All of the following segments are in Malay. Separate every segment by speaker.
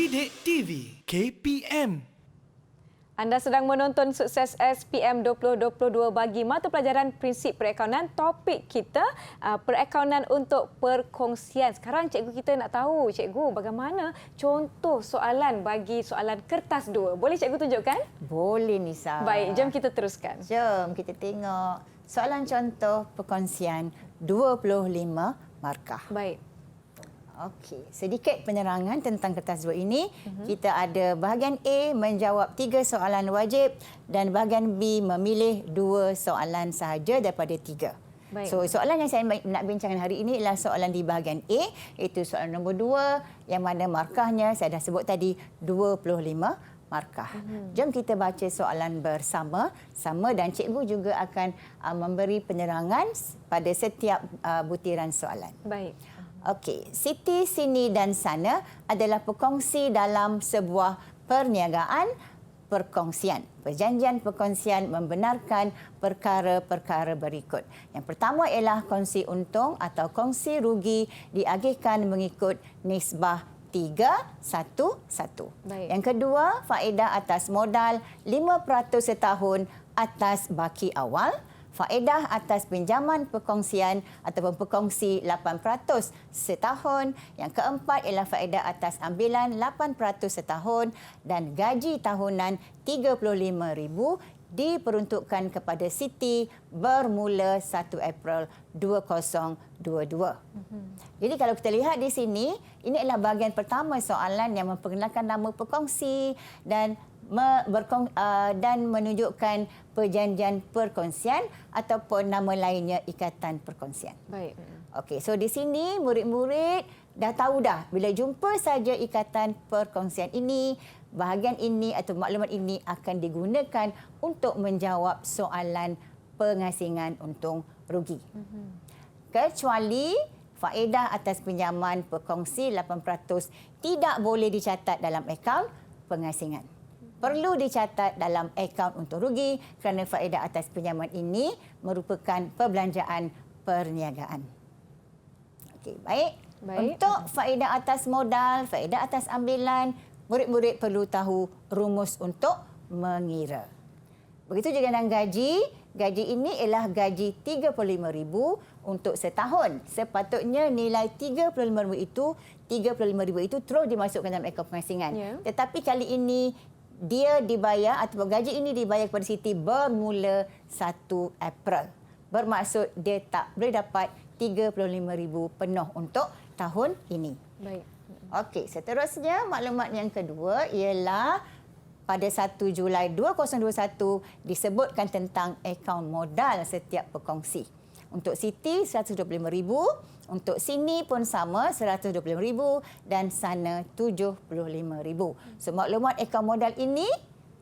Speaker 1: Didik TV KPM.
Speaker 2: Anda sedang menonton Sukses SPM 2022 bagi mata pelajaran Prinsip Perakaunan. Topik kita perakaunan untuk perkongsian. Sekarang cikgu kita nak tahu, cikgu, bagaimana contoh soalan bagi soalan kertas 2. Boleh cikgu tunjukkan?
Speaker 3: Boleh, Nisa.
Speaker 2: Baik, jom kita teruskan.
Speaker 3: Jom kita tengok soalan contoh perkongsian 25 markah.
Speaker 2: Baik.
Speaker 3: Okey, sedikit penerangan tentang kertas 2 ini. Kita ada bahagian A menjawab 3 soalan wajib dan bahagian B memilih 2 soalan sahaja daripada 3.
Speaker 2: Baik.
Speaker 3: So, soalan yang saya nak bincangkan hari ini ialah soalan di bahagian A, iaitu soalan nombor 2 yang mana markahnya saya dah sebut tadi 25 markah. Jom kita baca soalan bersama-sama dan cikgu juga akan memberi penerangan pada setiap butiran soalan.
Speaker 2: Baik.
Speaker 3: Okey, siti, sini dan sana adalah perkongsi dalam sebuah perniagaan perkongsian. Perjanjian perkongsian membenarkan perkara-perkara berikut. Yang pertama ialah kongsi untung atau kongsi rugi diagihkan mengikut nisbah 3-1-1.
Speaker 2: Baik.
Speaker 3: Yang kedua, faedah atas modal 5% setahun atas baki awal. Faedah atas pinjaman perkongsian ataupun perkongsi 8% setahun. Yang keempat ialah faedah atas ambilan 8% setahun dan gaji tahunan RM35,000 diperuntukkan kepada Siti bermula 1 April 2022. Jadi kalau kita lihat di sini, ini adalah bahagian pertama soalan yang memperkenalkan nama perkongsi dan menunjukkan perjanjian perkongsian ataupun nama lainnya ikatan perkongsian.
Speaker 2: Baik.
Speaker 3: Okey, so di sini murid-murid dah tahu dah bila jumpa saja ikatan perkongsian ini, bahagian ini atau maklumat ini akan digunakan untuk menjawab soalan pengasingan untung rugi. Kecuali faedah atas pinjaman perkongsi 8% tidak boleh dicatat dalam akaun pengasingan. Perlu dicatat dalam akaun untung rugi kerana faedah atas pinjaman ini merupakan perbelanjaan perniagaan. Okey, baik. Untuk faedah atas modal, faedah atas ambilan, murid-murid perlu tahu rumus untuk mengira. Begitu juga dengan gaji. Gaji ini ialah gaji RM35,000 untuk setahun. Sepatutnya nilai RM35,000 itu terus dimasukkan dalam akaun pengasingan.
Speaker 2: Ya.
Speaker 3: Tetapi kali ini dia dibayar atau gaji ini dibayar kepada Siti bermula 1 April. Bermaksud dia tak boleh dapat RM35,000 penuh untuk tahun ini.
Speaker 2: Baik.
Speaker 3: Okey, seterusnya maklumat yang kedua ialah pada 1 Julai 2021 disebutkan tentang akaun modal setiap perkongsi. Untuk Siti RM125,000, untuk sini pun sama RM125,000 dan sana RM75,000. So maklumat akaun modal ini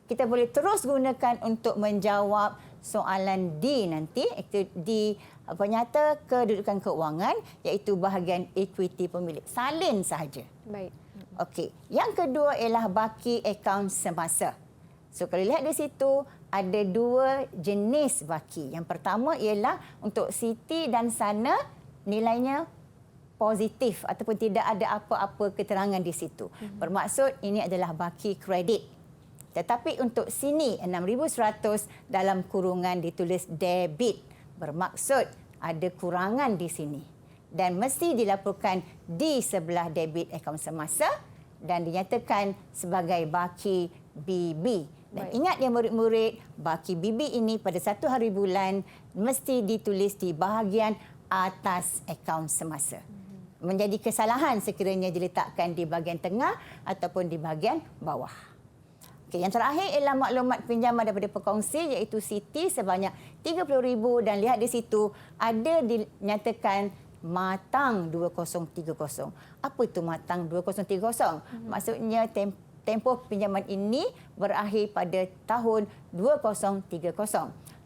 Speaker 3: kita boleh terus gunakan untuk menjawab soalan D nanti, iaitu di penyata kedudukan keuangan iaitu bahagian ekuiti pemilik. Salin sahaja.
Speaker 2: Baik.
Speaker 3: Okey, yang kedua ialah baki akaun semasa. So kalau lihat di situ ada 2 jenis baki. Yang pertama ialah untuk Siti dan sana nilainya positif ataupun tidak ada apa-apa keterangan di situ. Bermaksud ini adalah baki kredit. Tetapi untuk sini RM6,100 dalam kurungan ditulis debit. Bermaksud ada kurangan di sini. Dan mesti dilaporkan di sebelah debit akaun semasa dan dinyatakan sebagai baki BB. Dan ingat ya murid-murid, baki BB ini pada 1 hari bulan mesti ditulis di bahagian atas akaun semasa. Menjadi kesalahan sekiranya diletakkan di bahagian tengah ataupun di bahagian bawah. Okey, yang terakhir ialah maklumat pinjaman daripada perkongsi iaitu Siti sebanyak RM30,000 dan lihat di situ ada dinyatakan matang 2030. Apa itu matang 2030? Maksudnya tempoh pinjaman ini berakhir pada tahun 2030.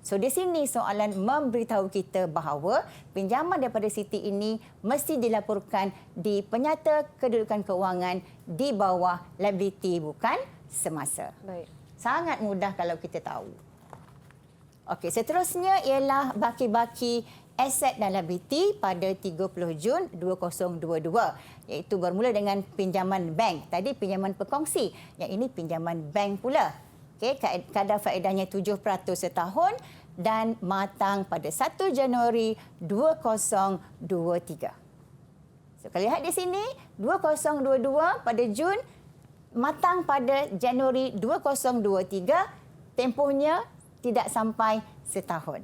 Speaker 3: So di sini soalan memberitahu kita bahawa pinjaman daripada Siti ini mesti dilaporkan di penyata kedudukan keuangan di bawah liability bukan semasa.
Speaker 2: Baik.
Speaker 3: Sangat mudah kalau kita tahu. Okey, seterusnya ialah baki-baki aset dan liability pada 30 Jun 2022, iaitu bermula dengan pinjaman bank. Tadi pinjaman perkongsi, yang ini pinjaman bank pula. Okey, kadar faedahnya 7% setahun dan matang pada 1 Januari 2023. So, kalau lihat di sini, 2022 pada Jun, matang pada Januari 2023, tempohnya tidak sampai setahun.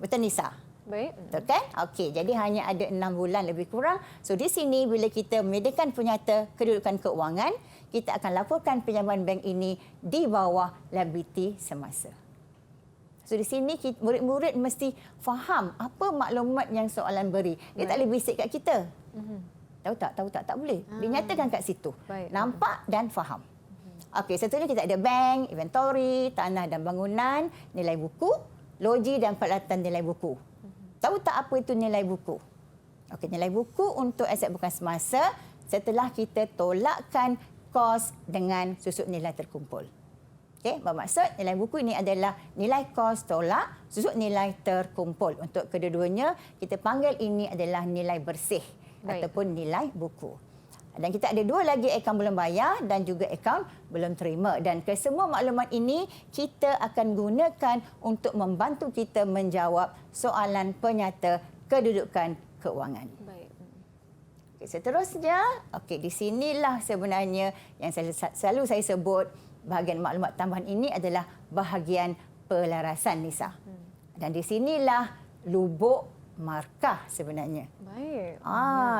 Speaker 3: Betul, Nisa?
Speaker 2: Baik.
Speaker 3: Betul kan? Okey, jadi hanya ada 6 bulan lebih kurang. So di sini bila kita menyediakan penyata kedudukan keuangan, kita akan laporkan pinjaman bank ini di bawah liability semasa. So di sini murid-murid mesti faham apa maklumat yang soalan beri. Dia tak boleh bisik kat kita. Tahu tak? Tahu tak? Tak boleh. Dinyatakan kat situ.
Speaker 2: Baik.
Speaker 3: Nampak dan faham. Okey, seterusnya kita ada bank, inventory, tanah dan bangunan, nilai buku, loji dan peralatan nilai buku. Tahu tak apa itu nilai buku? Okey, nilai buku untuk aset bukan semasa setelah kita tolakkan kos dengan susut nilai terkumpul. Okey, bermaksud nilai buku ini adalah nilai kos tolak susut nilai terkumpul. Untuk kedua-duanya, kita panggil ini adalah nilai bersih.
Speaker 2: Baik.
Speaker 3: Ataupun nilai buku. Dan kita ada 2 lagi akaun belum bayar dan juga akaun belum terima. Dan kesemua maklumat ini kita akan gunakan untuk membantu kita menjawab soalan penyata kedudukan keuangan.
Speaker 2: Baik.
Speaker 3: Okay, seterusnya, di sinilah sebenarnya yang selalu saya sebut bahagian maklumat tambahan ini adalah bahagian pelarasan, Nisa. Dan di sinilah lubuk markah sebenarnya.
Speaker 2: Baik.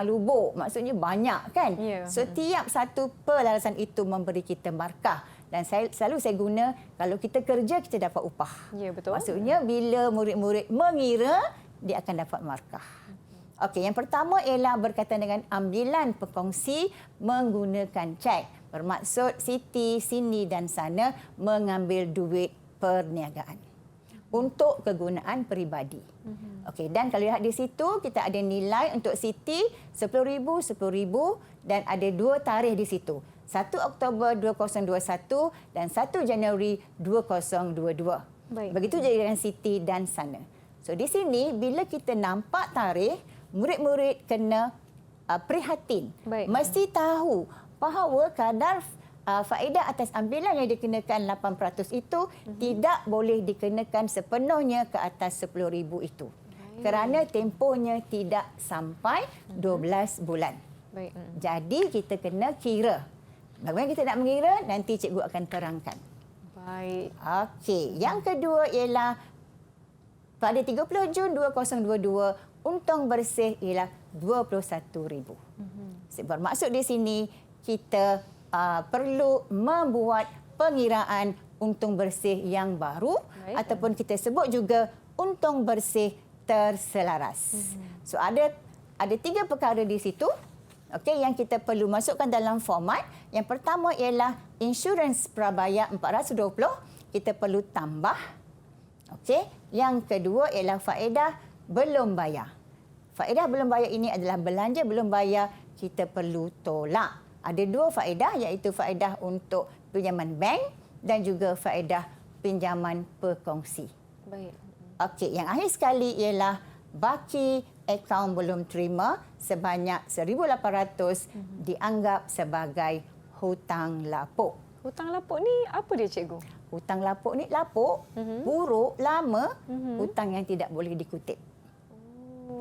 Speaker 3: Lubuk maksudnya banyak kan?
Speaker 2: Ya.
Speaker 3: Setiap satu pelarasan itu memberi kita markah. Dan selalu saya guna, kalau kita kerja kita dapat upah.
Speaker 2: Ya, betul.
Speaker 3: Maksudnya bila murid-murid mengira, dia akan dapat markah. Okey, yang pertama ialah berkaitan dengan ambilan perkongsi menggunakan cek. Bermaksud Siti, sini dan sana mengambil duit perniagaan untuk kegunaan peribadi. Okey, dan kalau lihat di situ kita ada nilai untuk Siti RM10,000, RM10,000 dan ada 2 tarikh di situ. 1 Oktober 2021 dan 1 Januari 2022.
Speaker 2: Baik.
Speaker 3: Begitu juga dengan Siti dan sana. So di sini bila kita nampak tarikh, murid-murid kena prihatin.
Speaker 2: Baik.
Speaker 3: Mesti tahu bahawa kadar faedah atas ambilan yang dikenakan 8% itu tidak boleh dikenakan sepenuhnya ke atas RM10,000 itu. Kerana tempohnya tidak sampai 12 bulan.
Speaker 2: Baik.
Speaker 3: Jadi kita kena kira. Bagaimana kita nak mengira, nanti cikgu akan terangkan.
Speaker 2: Baik.
Speaker 3: Okey, yang kedua ialah pada 30 Jun 2022, untung bersih ialah RM21,000. Bermaksud di sini kita perlu membuat pengiraan untung bersih yang baru.
Speaker 2: Baik.
Speaker 3: Ataupun kita sebut juga untung bersih terselaras. So ada 3 perkara di situ, yang kita perlu masukkan dalam format. Yang pertama ialah insurans prabayar 420, kita perlu tambah. Yang kedua ialah faedah belum bayar. Faedah belum bayar ini adalah belanja belum bayar, kita perlu tolak. Ada 2 faedah, iaitu faedah untuk pinjaman bank dan juga faedah pinjaman perkongsi.
Speaker 2: Baik.
Speaker 3: Okey, yang akhir sekali ialah baki akaun belum terima sebanyak 1,800 dianggap sebagai hutang lapuk.
Speaker 2: Hutang lapuk ni apa dia, cikgu?
Speaker 3: Hutang lapuk ni lapuk, buruk, lama, hutang yang tidak boleh dikutip.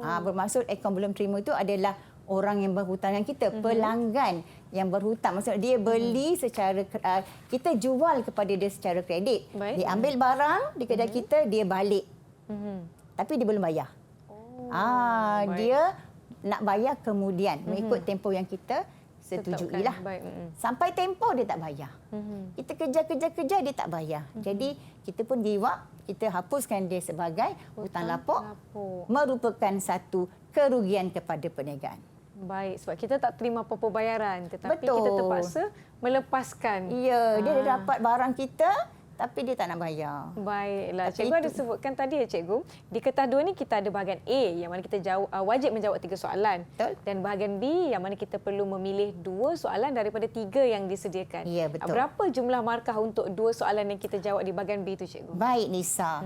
Speaker 3: Bermaksud akaun belum terima itu adalah orang yang berhutang dengan kita, pelanggan yang berhutang. Maksudnya dia beli secara, kita jual kepada dia secara kredit.
Speaker 2: Baik.
Speaker 3: Dia ambil barang di kedai kita, dia balik. Tapi dia belum bayar.
Speaker 2: Baik.
Speaker 3: Dia nak bayar kemudian mengikut tempoh yang kita setujui lah.
Speaker 2: Baik.
Speaker 3: Sampai tempoh dia tak bayar. Kita kejar dia tak bayar. Jadi kita pun give up, kita hapuskan dia sebagai hutang lapuk, merupakan satu kerugian kepada perniagaan.
Speaker 2: Baik, sebab kita tak terima apa-apa bayaran, tetapi
Speaker 3: Betul.
Speaker 2: kita terpaksa melepaskan.
Speaker 3: Ya, dia dah dapat barang kita tapi dia tak nak bayar.
Speaker 2: Baiklah,
Speaker 3: Tapi
Speaker 2: cikgu ada
Speaker 3: itu-
Speaker 2: sebutkan tadi ya cikgu, di kertas 2 ni kita ada bahagian A yang mana kita wajib menjawab 3 soalan.
Speaker 3: Betul.
Speaker 2: Dan bahagian B yang mana kita perlu memilih 2 soalan daripada 3 yang disediakan.
Speaker 3: Ya, betul.
Speaker 2: Berapa jumlah markah untuk 2 soalan yang kita jawab di bahagian B itu, cikgu?
Speaker 3: Baik, Nisa.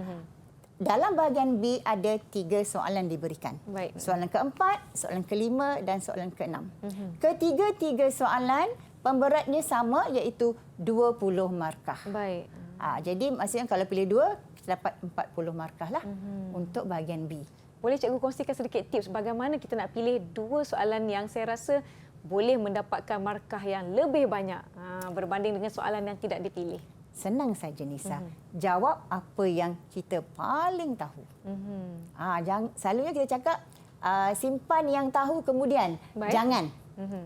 Speaker 3: dalam bahagian B ada 3 soalan diberikan.
Speaker 2: Baik.
Speaker 3: Soalan keempat, soalan kelima dan soalan keenam. Ketiga-tiga soalan pemberatnya sama iaitu 20 markah.
Speaker 2: Baik.
Speaker 3: Jadi maksudnya kalau pilih 2, kita dapat 40 markah lah untuk bahagian B.
Speaker 2: Boleh cikgu kongsikan sedikit tips bagaimana kita nak pilih 2 soalan yang saya rasa boleh mendapatkan markah yang lebih banyak berbanding dengan soalan yang tidak dipilih?
Speaker 3: Senang saja Nisa. Jawab apa yang kita paling tahu. Selalunya kita cakap simpan yang tahu kemudian.
Speaker 2: Baik.
Speaker 3: Jangan.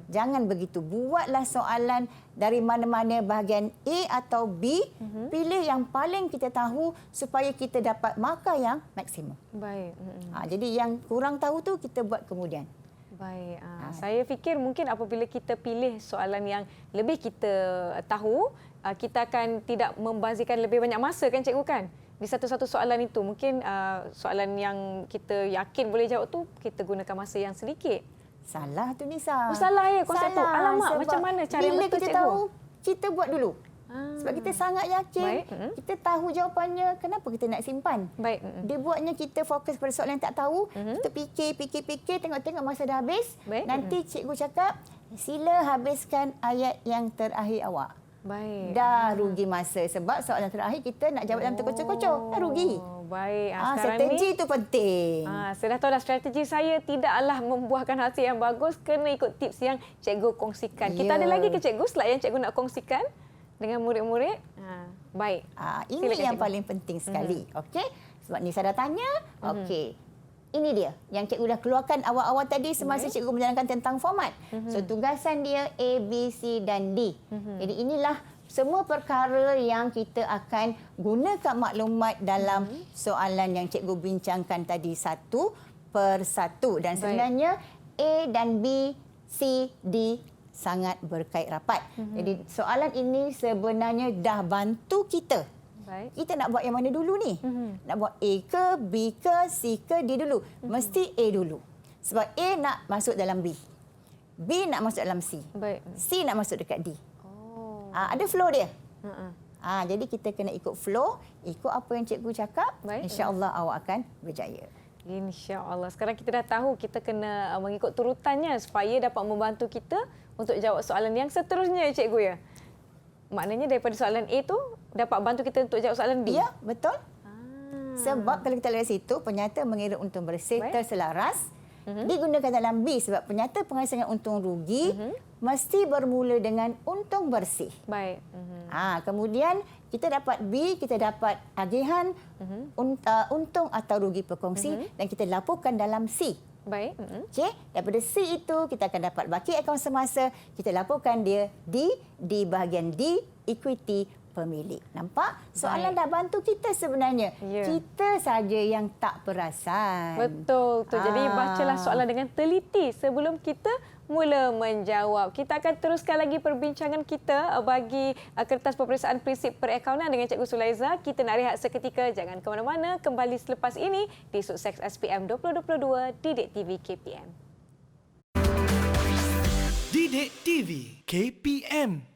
Speaker 3: Jangan begitu. Buatlah soalan dari mana-mana bahagian A atau B. Pilih yang paling kita tahu supaya kita dapat markah yang maksimum.
Speaker 2: Baik.
Speaker 3: Jadi yang kurang tahu tu kita buat kemudian.
Speaker 2: Baik. Saya fikir mungkin apabila kita pilih soalan yang lebih kita tahu, kita akan tidak membazirkan lebih banyak masa kan cikgu kan? Di satu-satu soalan itu mungkin soalan yang kita yakin boleh jawab tu kita gunakan masa yang sedikit.
Speaker 3: Salah tu Nisa.
Speaker 2: Oh, salah ya konsep tu. Alamak, macam mana cara yang betul
Speaker 3: bila kita
Speaker 2: cikgu?
Speaker 3: tahu, kita buat dulu. Sebab kita sangat yakin,
Speaker 2: Baik.
Speaker 3: kita tahu jawapannya, kenapa kita nak simpan?
Speaker 2: Baik.
Speaker 3: Dia buatnya kita fokus pada soalan yang tak tahu, kita fikir, tengok-tengok masa dah habis.
Speaker 2: Baik.
Speaker 3: Nanti cikgu cakap, sila habiskan ayat yang terakhir awak.
Speaker 2: Baik.
Speaker 3: Dah rugi masa sebab soalan terakhir kita nak jawab dalam terkocok-kocok. Dah rugi.
Speaker 2: Baik. Sekarang
Speaker 3: Strategi
Speaker 2: ni
Speaker 3: itu penting.
Speaker 2: saya dah tahu dah strategi saya tidaklah membuahkan hasil yang bagus, kena ikut tips yang cikgu kongsikan. Kita ada lagi ke cikgu slide yang cikgu nak kongsikan dengan murid-murid? Baik.
Speaker 3: Ini
Speaker 2: Silakan,
Speaker 3: yang
Speaker 2: cikgu.
Speaker 3: paling penting sekali. Okey. Sebab Nisa dah tanya. Okey. Ini dia yang cikgu dah keluarkan awal-awal tadi semasa cikgu menjalankan tentang format. So tugasan dia A, B, C dan D. Jadi inilah semua perkara yang kita akan gunakan maklumat dalam soalan yang cikgu bincangkan tadi satu per satu. Dan sebenarnya A dan B, C, D sangat berkait rapat. Jadi soalan ini sebenarnya dah bantu kita.
Speaker 2: Baik.
Speaker 3: Kita nak buat yang mana dulu ni? Nak buat A ke, B ke, C ke, D dulu? Mesti A dulu. Sebab A nak masuk dalam B. B nak masuk dalam C.
Speaker 2: Baik.
Speaker 3: C nak masuk dekat D.
Speaker 2: Oh.
Speaker 3: Ada flow dia. Jadi kita kena ikut flow, ikut apa yang cikgu cakap.
Speaker 2: Baik.
Speaker 3: InsyaAllah awak akan berjaya.
Speaker 2: InsyaAllah. Sekarang kita dah tahu kita kena mengikut turutannya supaya dapat membantu kita untuk jawab soalan yang seterusnya cikgu ya. Maknanya daripada soalan A tu dapat bantu kita untuk jawab soalan D.
Speaker 3: Ya, betul. Sebab kalau kita lihat situ, penyata mengira untung bersih terselaras digunakan dalam B sebab penyata pengasihan untung rugi mesti bermula dengan untung bersih.
Speaker 2: Baik.
Speaker 3: Kemudian kita dapat B, kita dapat agihan untung atau rugi perkongsi dan kita laporkan dalam C.
Speaker 2: Baik.
Speaker 3: Okey, daripada C itu kita akan dapat baki akaun semasa, kita laporkan dia di bahagian D, equity pemilik. Nampak? Soalan dah bantu kita sebenarnya.
Speaker 2: Ya.
Speaker 3: Kita saja yang tak perasan.
Speaker 2: Betul tu. Jadi bacalah soalan dengan teliti sebelum kita mula menjawab. Kita akan teruskan lagi perbincangan kita bagi kertas peperiksaan prinsip perakaunan dengan Cikgu Sulaiza. Kita nak rehat seketika. Jangan ke mana-mana. Kembali selepas ini di Sukses SPM 2022 Didik TV KPM.
Speaker 1: Didik TV KPM